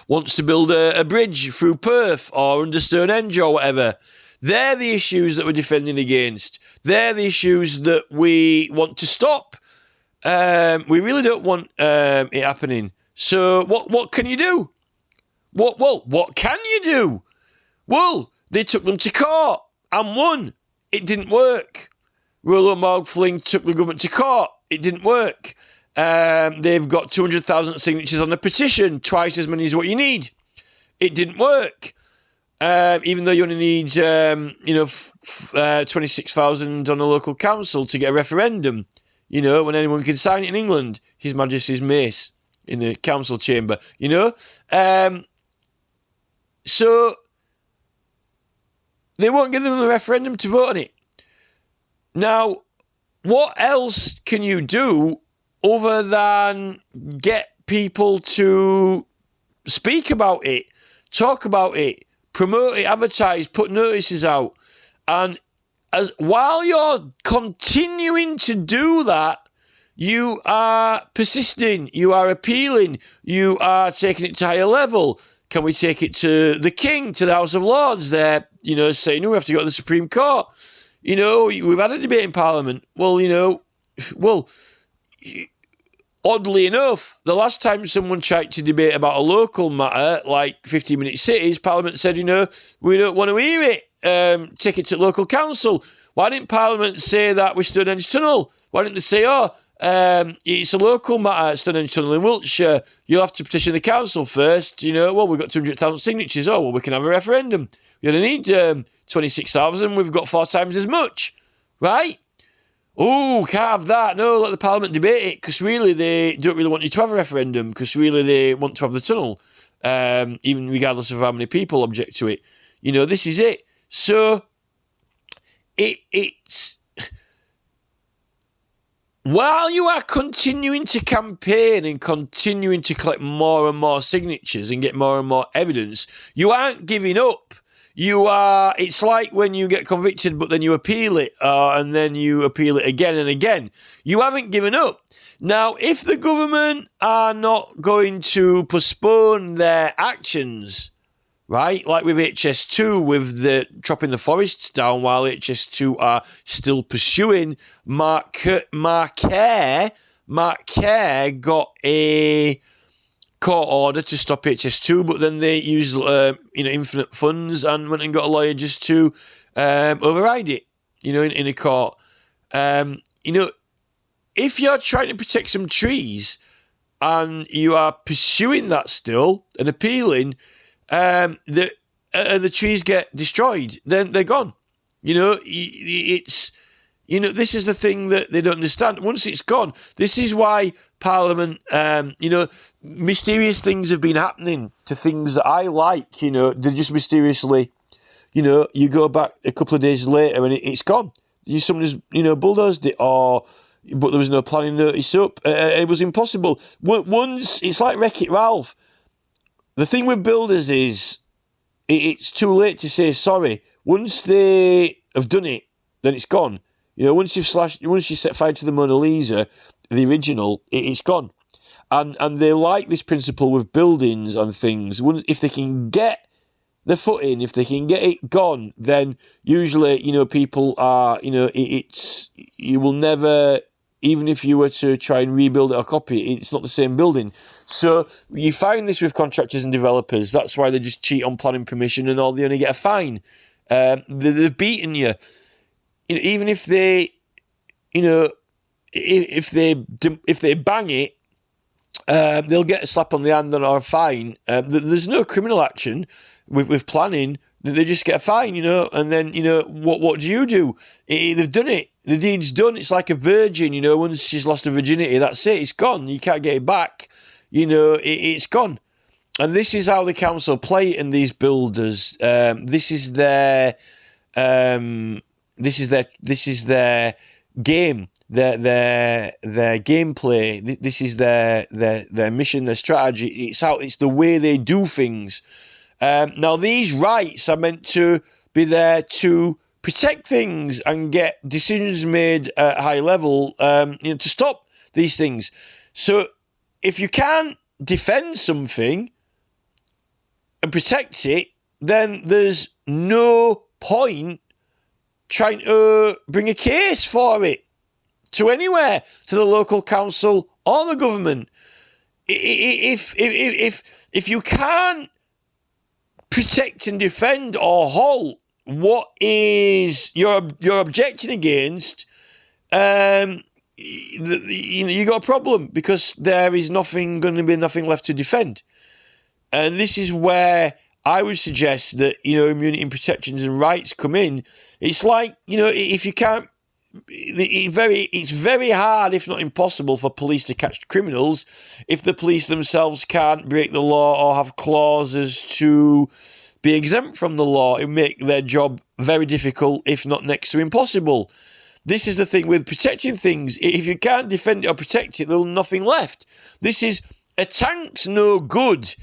wants to build a bridge through Perth or under Stonehenge or whatever. They're the issues that we're defending against. They're the issues that we want to stop. We really don't want it happening. So what can you do? What can you do? Well, they took them to court and won. It didn't work. Rollo Morgfling took the government to court. It didn't work. They've got 200,000 signatures on the petition, twice as many as what you need. It didn't work. Even though you only need, 26,000 on a local council to get a referendum, when anyone can sign it in England, His Majesty's Mace in the council chamber, So they won't give them a referendum to vote on it. Now, what else can you do other than get people to speak about it, talk about it, promote it, advertise, put notices out. And while you're continuing to do that, you are persisting, you are appealing, you are taking it to higher level. Can we take it to the King, to the House of Lords? They're, saying, no, we have to go to the Supreme Court. We've had a debate in Parliament. Well, oddly enough, the last time someone tried to debate about a local matter, like 15-minute cities, Parliament said, we don't want to hear it. Take it to local council. Why didn't Parliament say that with Stonehenge Tunnel? Why didn't they say, it's a local matter, Stonehenge Tunnel in Wiltshire. You'll have to petition the council first. We've got 200,000 signatures. We can have a referendum. You only need 26,000. We've got 4 times as much, right? Oh, can't have that. No, let the Parliament debate it, because really they don't really want you to have a referendum, because really they want to have the tunnel, even regardless of how many people object to it. This is it. So it's while you are continuing to campaign and continuing to collect more and more signatures and get more and more evidence, you aren't giving up. It's like when you get convicted, but then you appeal it, and then you appeal it again and again. You haven't given up. Now, if the government are not going to postpone their actions, right, like with HS2, with the chopping the forests down while HS2 are still pursuing, Mark Kerr got a court order to stop HS2, but then they used infinite funds and went and got a lawyer just to override it, in a court. If you're trying to protect some trees and you are pursuing that still and appealing, the trees get destroyed, then they're gone. This is the thing that they don't understand. Once it's gone, this is why Parliament, mysterious things have been happening to things that I like, they're just mysteriously, you go back a couple of days later and it's gone. Someone has, bulldozed it, but there was no planning notice up. It was impossible. Once, it's like Wreck-It Ralph. The thing with builders is, it's too late to say sorry. Once they have done it, then it's gone. Once you set fire to the Mona Lisa, the original, it's gone. And they like this principle with buildings and things. If they can get the foot in, if they can get it gone, then usually, people are, you will never, even if you were to try and rebuild it or copy it, it's not the same building. So you find this with contractors and developers. That's why they just cheat on planning permission and all. They only get a fine. They've beaten you. Even if they, if they bang it, they'll get a slap on the hand or a fine. There's no criminal action with planning. They just get a fine, and then, what do you do? They've done it. The deed's done. It's like a virgin, once she's lost her virginity, that's it. It's gone. You can't get it back. It's gone. And this is how the council play it, and these builders. This is their game, their gameplay. This is their mission, their strategy. It's the way they do things. Now, these rights are meant to be there to protect things and get decisions made at high level, to stop these things. So if you can't defend something and protect it, then there's no point trying to bring a case for it to anywhere, to the local council or the government. If you can't protect and defend or halt what is you're objecting against, you got a problem, because there is going to be nothing left to defend. And this is where I would suggest that, immunity and protections and rights come in. It's like, if you can't, it's very hard, if not impossible, for police to catch criminals if the police themselves can't break the law or have clauses to be exempt from the law. It make their job very difficult, if not next to impossible. This is the thing with protecting things. If you can't defend it or protect it, there's nothing left. This is, a tank's no good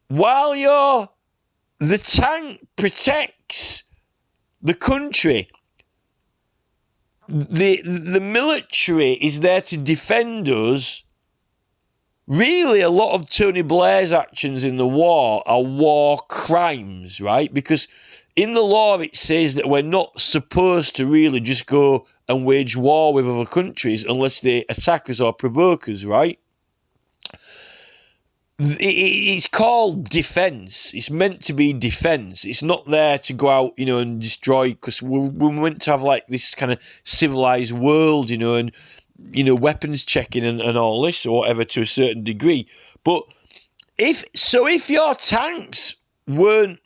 while you're the tank protects the country. The military is there to defend us. Really, a lot of Tony Blair's actions in the war are war crimes, right? Because in the law it says that we're not supposed to really just go and wage war with other countries unless they attack us or provoke us, right? It's called defence. It's meant to be defence. It's not there to go out, and destroy, because we're meant to have like this kind of civilised world, and weapons checking and all this or whatever to a certain degree. But if your tanks weren't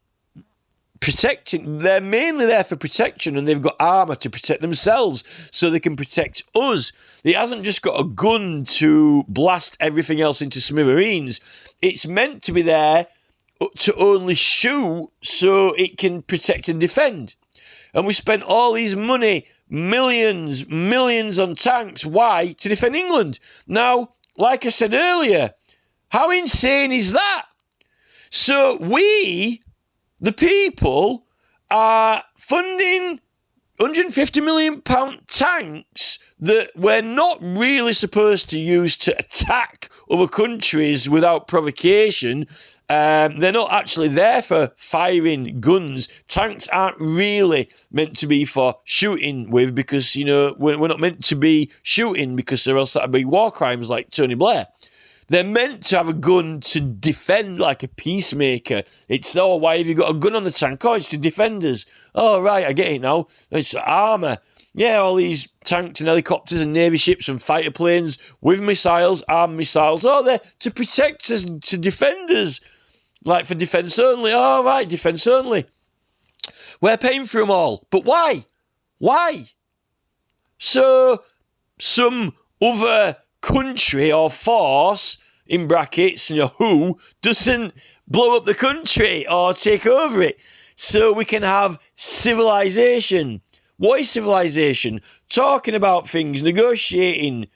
protecting, they're mainly there for protection, and they've got armour to protect themselves so they can protect us. It hasn't just got a gun to blast everything else into smithereens. It's meant to be there to only shoot so it can protect and defend. And we spent all these money, millions on tanks. Why? To defend England. Now, like I said earlier, how insane is that? So we, the people, are funding £150 million tanks that we're not really supposed to use to attack other countries without provocation. They're not actually there for firing guns. Tanks aren't really meant to be for shooting with, because, we're not meant to be shooting, because or else that would be war crimes like Tony Blair. They're meant to have a gun to defend, like a peacemaker. It's, why have you got a gun on the tank? Oh, it's to defend us. Oh, right, I get it now. It's armour. Yeah, all these tanks and helicopters and navy ships and fighter planes with missiles, armed missiles. Oh, they're to protect us, to defend us. Like for defence only. Oh, right, defence only. We're paying for them all. But why? Why? So, some other country or force, in brackets, who, doesn't blow up the country or take over it. So we can have civilization. What is civilization? Talking about things, negotiating,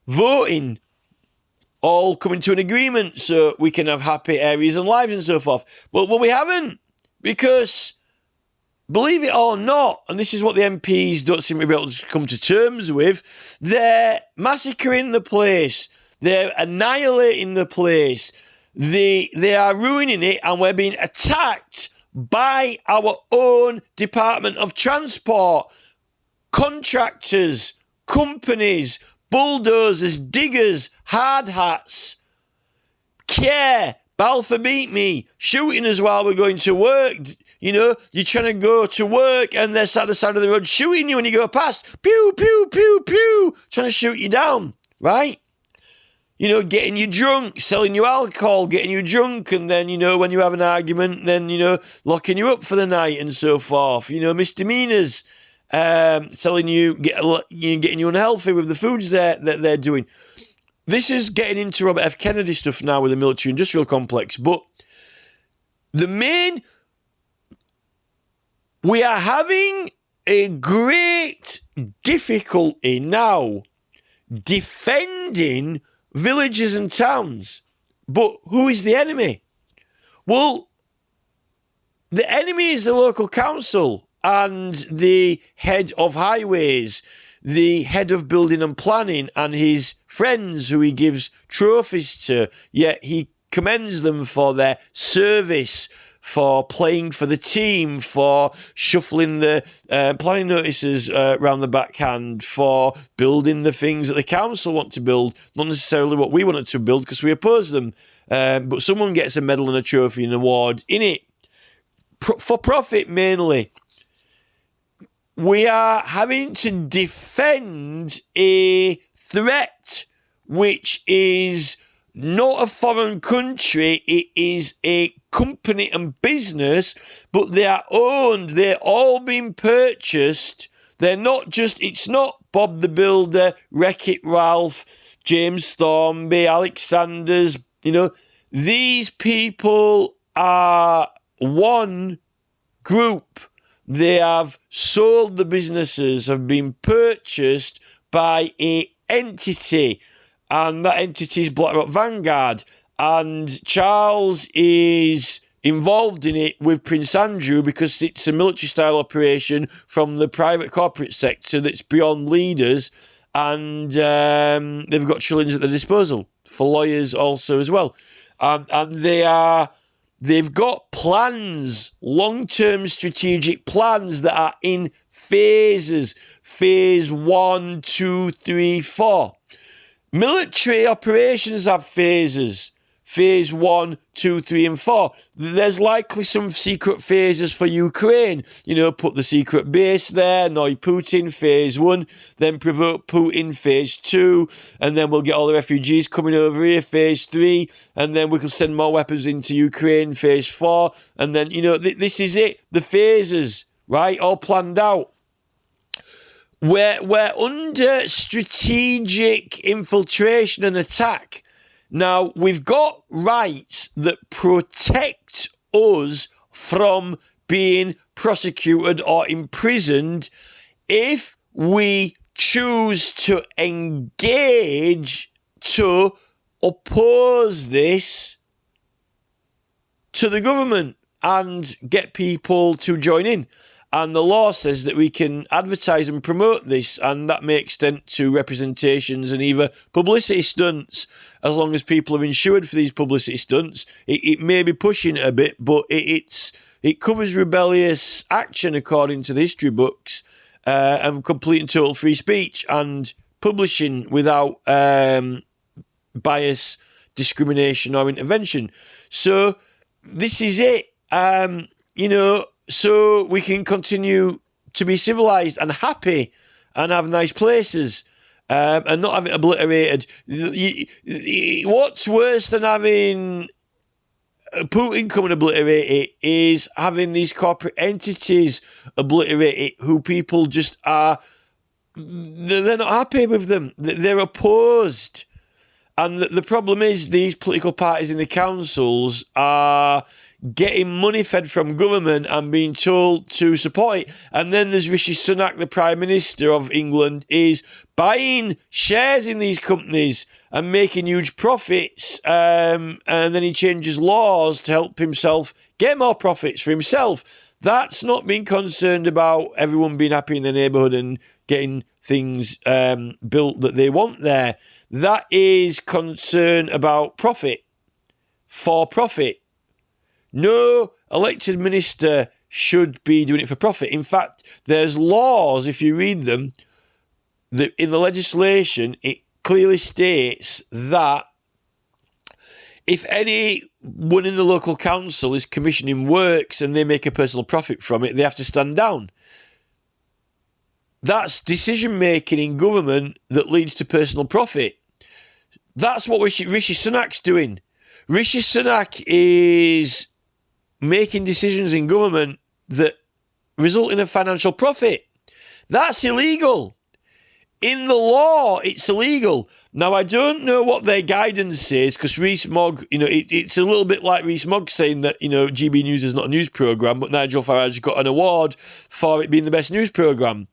voting, all coming to an agreement so we can have happy areas and lives and so forth. But we haven't, because, believe it or not, and this is what the MPs don't seem to be able to come to terms with, they're massacring the place. They're annihilating the place. They are ruining it, and we're being attacked by our own Department of Transport, contractors, companies, bulldozers, diggers, hard hats, care, Balfour beat me, shooting us while we're going to work. You're trying to go to work and they're sat at the side of the road shooting you when you go past. Pew, pew, pew, pew. Trying to shoot you down, right? Getting you drunk, selling you alcohol, getting you drunk, and then, when you have an argument, then, locking you up for the night and so forth. Misdemeanors, selling you, getting you unhealthy with the foods that they're doing. This is getting into Robert F. Kennedy stuff now with the military-industrial complex, but we are having a great difficulty now defending villages and towns. But who is the enemy? Well, the enemy is the local council and the head of highways, the head of building and planning, and his friends who he gives trophies to, yet he commends them for their service, for playing for the team, for shuffling the planning notices around the backhand, for building the things that the council want to build, not necessarily what we wanted to build because we oppose them. But someone gets a medal and a trophy and an award in it. For profit mainly. We are having to defend a threat which is not a foreign country, it is a company and business, but they are owned, they're all being purchased. They're not just, it's not Bob the Builder, Wreck-It Ralph, James Stormby, Alex Sanders, these people are one group. They have sold the businesses, have been purchased by an entity, and that entity is BlackRock Vanguard. And Charles is involved in it with Prince Andrew because it's a military-style operation from the private corporate sector that's beyond leaders, and they've got trillions at their disposal for lawyers also as well. And they've got plans, long-term strategic plans that are in phases. Phase 1, 2, 3, 4. Military operations have phases. Phase 1, 2, 3, and 4. There's likely some secret phases for Ukraine. Put the secret base there, annoy Putin, phase 1, then provoke Putin, phase 2, and then we'll get all the refugees coming over here, phase 3, and then we can send more weapons into Ukraine, phase 4, and then, this is it, the phases, right, all planned out. We're under strategic infiltration and attack. Now, we've got rights that protect us from being prosecuted or imprisoned if we choose to engage to oppose this to the government and get people to join in. And the law says that we can advertise and promote this, and that may extend to representations and either publicity stunts, as long as people are insured for these publicity stunts. It may be pushing it a bit, but it covers rebellious action according to the history books, and complete and total free speech and publishing without bias, discrimination, or intervention. So this is it. So we can continue to be civilized and happy and have nice places, and not have it obliterated. What's worse than having Putin come and obliterate it is having these corporate entities obliterate it, who people just are, they're not happy with them. They're opposed. And the problem is these political parties in the councils are getting money fed from government and being told to support it. And then there's Rishi Sunak, the Prime Minister of England, is buying shares in these companies and making huge profits. And then he changes laws to help himself get more profits for himself. That's not being concerned about everyone being happy in the neighbourhood and getting things built that they want there. That is concern about profit, for profit. No elected minister should be doing it for profit. In fact, there's laws, if you read them, that in the legislation, it clearly states that if anyone in the local council is commissioning works and they make a personal profit from it, they have to stand down. That's decision-making in government that leads to personal profit. That's what Rishi Sunak's doing. Rishi Sunak is making decisions in government that result in a financial profit. That's illegal. In the law, it's illegal. Now, I don't know what their guidance says, because Rees-Mogg, it's a little bit like Rees-Mogg saying that, GB News is not a news programme, but Nigel Farage got an award for it being the best news programme,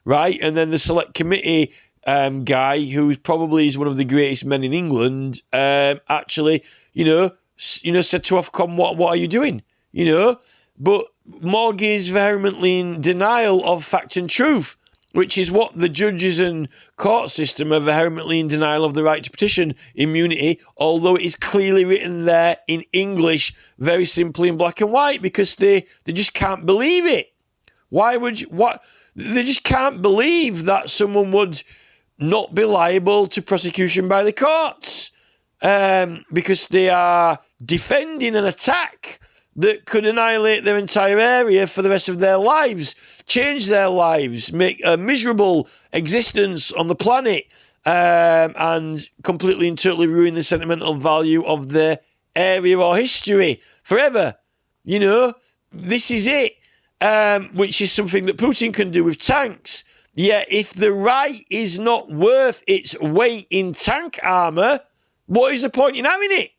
right? And then the select committee guy, who probably is one of the greatest men in England, actually, said to Ofcom, what are you doing? But Mogg is vehemently in denial of fact and truth, which is what the judges and court system are vehemently in denial of the right to petition immunity, although it is clearly written there in English, very simply in black and white, because they just can't believe it. They just can't believe that someone would not be liable to prosecution by the courts, because they are defending an attack that could annihilate their entire area for the rest of their lives, change their lives, make a miserable existence on the planet, and completely and totally ruin the sentimental value of their area or history forever. This is it, which is something that Putin can do with tanks. Yet, if the right is not worth its weight in tank armour, what is the point in having it?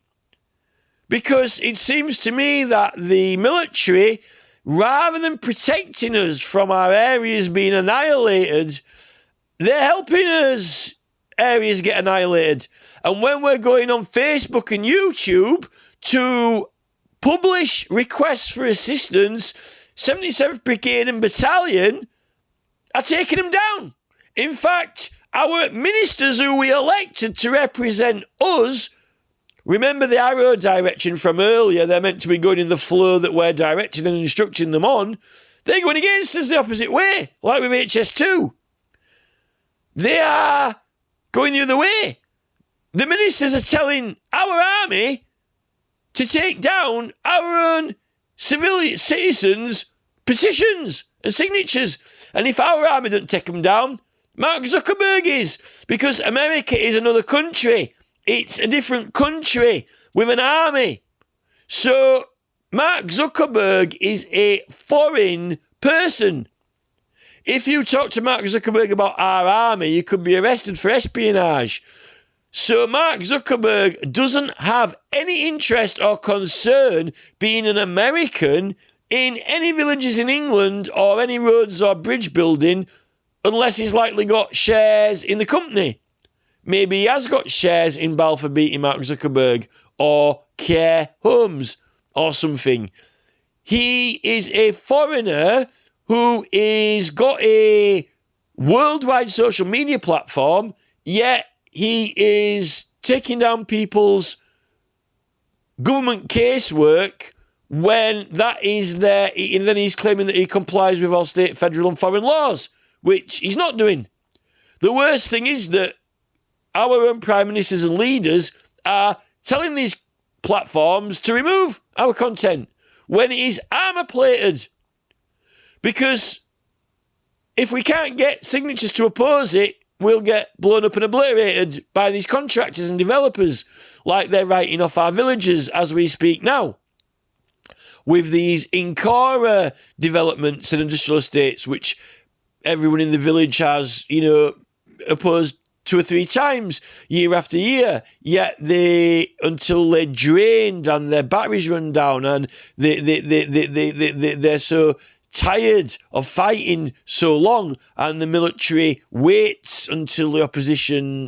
Because it seems to me that the military, rather than protecting us from our areas being annihilated, they're helping us areas get annihilated. And when we're going on Facebook and YouTube to publish requests for assistance, 77th Brigade and Battalion are taking them down. In fact, our ministers who we elected to represent us, remember the arrow direction from earlier, they're meant to be going in the flow that we're directing and instructing them on. They're going against us the opposite way, like with HS2. They are going the other way. The ministers are telling our army to take down our own civilian citizens' petitions and signatures. And if our army doesn't take them down, Mark Zuckerberg is. Because America is another country. It's a different country with an army. So Mark Zuckerberg is a foreign person. If you talk to Mark Zuckerberg about our army, you could be arrested for espionage. So Mark Zuckerberg doesn't have any interest or concern being an American in any villages in England or any roads or bridge building unless he's likely got shares in the company. Maybe he has got shares in Balfour Beatty, Mark Zuckerberg, or Care Homes or something. He is a foreigner who is got a worldwide social media platform, yet he is taking down people's government casework when that is there, and then he's claiming that he complies with all state, federal and foreign laws, which he's not doing. The worst thing is that our own prime ministers and leaders are telling these platforms to remove our content when it is armour-plated. Because if we can't get signatures to oppose it, we'll get blown up and obliterated by these contractors and developers like they're writing off our villages as we speak now. With these Incora developments and industrial estates, which everyone in the village has, opposed 2 or 3 times year after year, yet until they're drained and their batteries run down and they're so tired of fighting so long, and the military waits until the opposition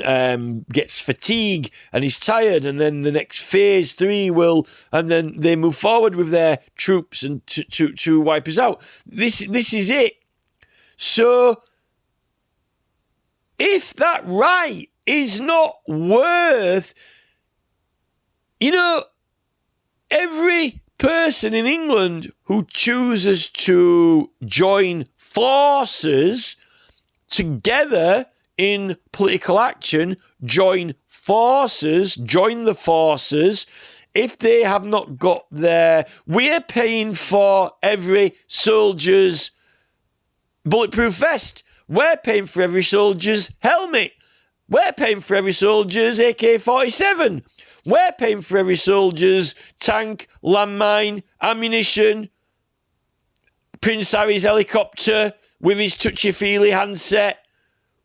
gets fatigue and is tired, and then the next phase 3 will, and then they move forward with their troops and to wipe us out. This is it. So if that right is not worth, every person in England who chooses to join forces together in political action, join the forces, if they have not got we're paying for every soldier's bulletproof vest. We're paying for every soldier's helmet. We're paying for every soldier's AK-47. We're paying for every soldier's tank, landmine, ammunition, Prince Harry's helicopter with his touchy-feely handset.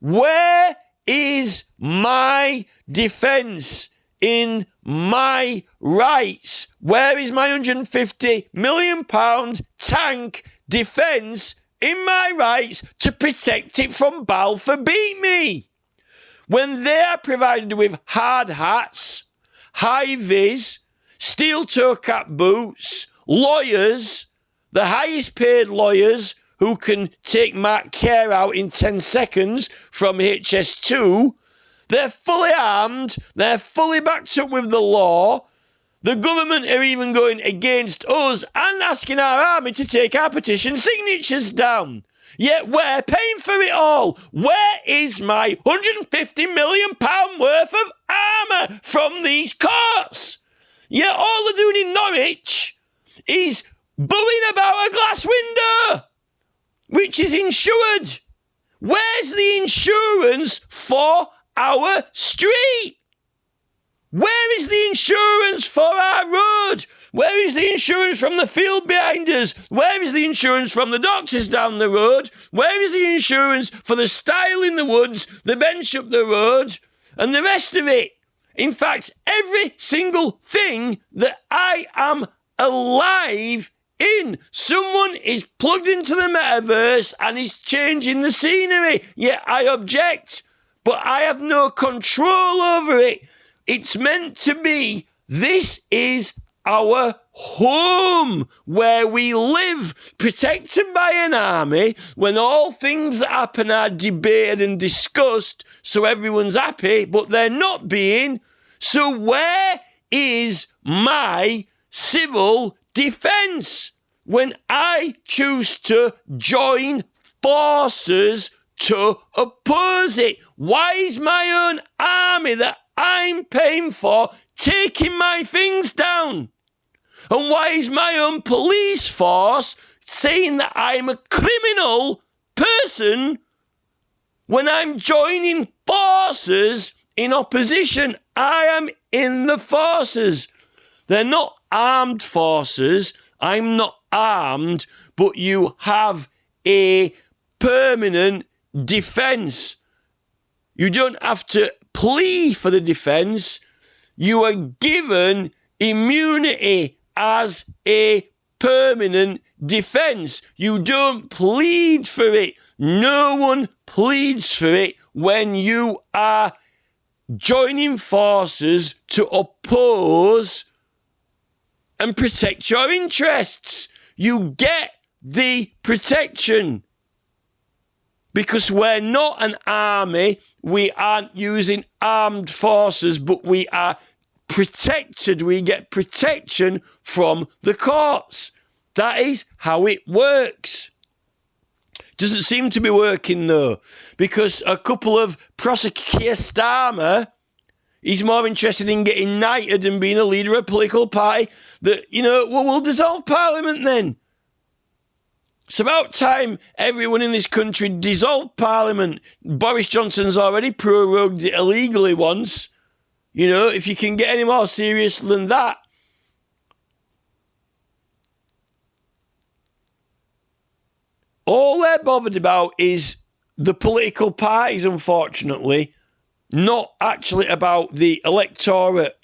Where is my defence in my rights? Where is my £150 million tank defence in my rights to protect it from Balfour Beat Me? When they are provided with hard hats, high-vis, steel toe-cap boots, lawyers, the highest paid lawyers who can take Mark Kerr out in 10 seconds from HS2, they're fully armed, they're fully backed up with the law. The government are even going against us and asking our army to take our petition signatures down. Yet we're paying for it all. Where is my £150 million worth of armour from these courts? Yet all they're doing in Norwich is booing about a glass window, which is insured. Where's the insurance for our street? Where is the insurance for our road? Where is the insurance from the field behind us? Where is the insurance from the doctors down the road? Where is the insurance for the stile in the woods, the bench up the road, and the rest of it? In fact, every single thing that I am alive in, someone is plugged into the metaverse and is changing the scenery. Yet I object, but I have no control over it. It's meant to be, this is our home, where we live, protected by an army, when all things that happen are debated and discussed, so everyone's happy, but they're not being. So where is my civil defence when I choose to join forces to oppose it? Why is my own army that I'm paying for taking my things down? And why is my own police force saying that I'm a criminal person when I'm joining forces in opposition? I am in the forces. They're not armed forces. I'm not armed, but you have a permanent defence. You don't have to plea for the defence. You are given immunity as a permanent defence. You don't plead for it. No one pleads for it when you are joining forces to oppose and protect your interests. You get the protection. Because we're not an army, we aren't using armed forces, but we are protected. We get protection from the courts. That is how it works. Doesn't seem to be working though, because a couple of Keir Starmer, he's more interested in getting knighted and being a leader of a political party that, we'll dissolve Parliament then. It's about time everyone in this country dissolved Parliament. Boris Johnson's already prorogued it illegally once. If you can get any more serious than that. All they're bothered about is the political parties, unfortunately, not actually about the electorate.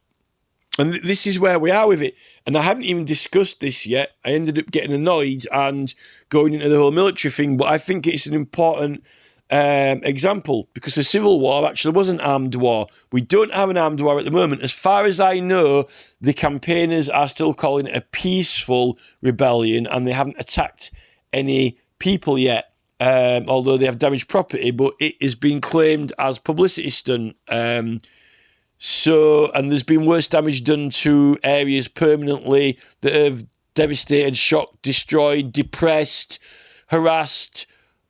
And this is where we are with it. And I haven't even discussed this yet. I ended up getting annoyed and going into the whole military thing. But I think it's an important example, because the Civil War actually was an armed war. We don't have an armed war at the moment. As far as I know, the campaigners are still calling it a peaceful rebellion, and they haven't attacked any people yet, although they have damaged property. But it has been claimed as publicity stunt. And there's been worse damage done to areas permanently that have devastated, shocked, destroyed, depressed, harassed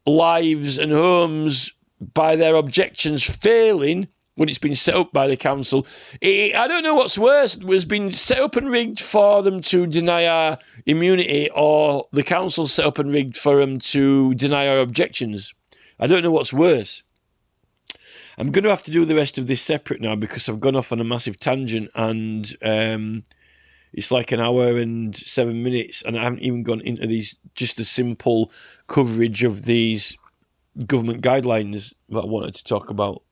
lives and homes by their objections failing when it's been set up by the council. I don't know what's worse. It was been set up and rigged for them to deny our immunity, or the council set up and rigged for them to deny our objections. I don't know what's worse. I'm going to have to do the rest of this separate now, because I've gone off on a massive tangent, and it's like an hour and 7 minutes, and I haven't even gone into just a simple coverage of these government guidelines that I wanted to talk about.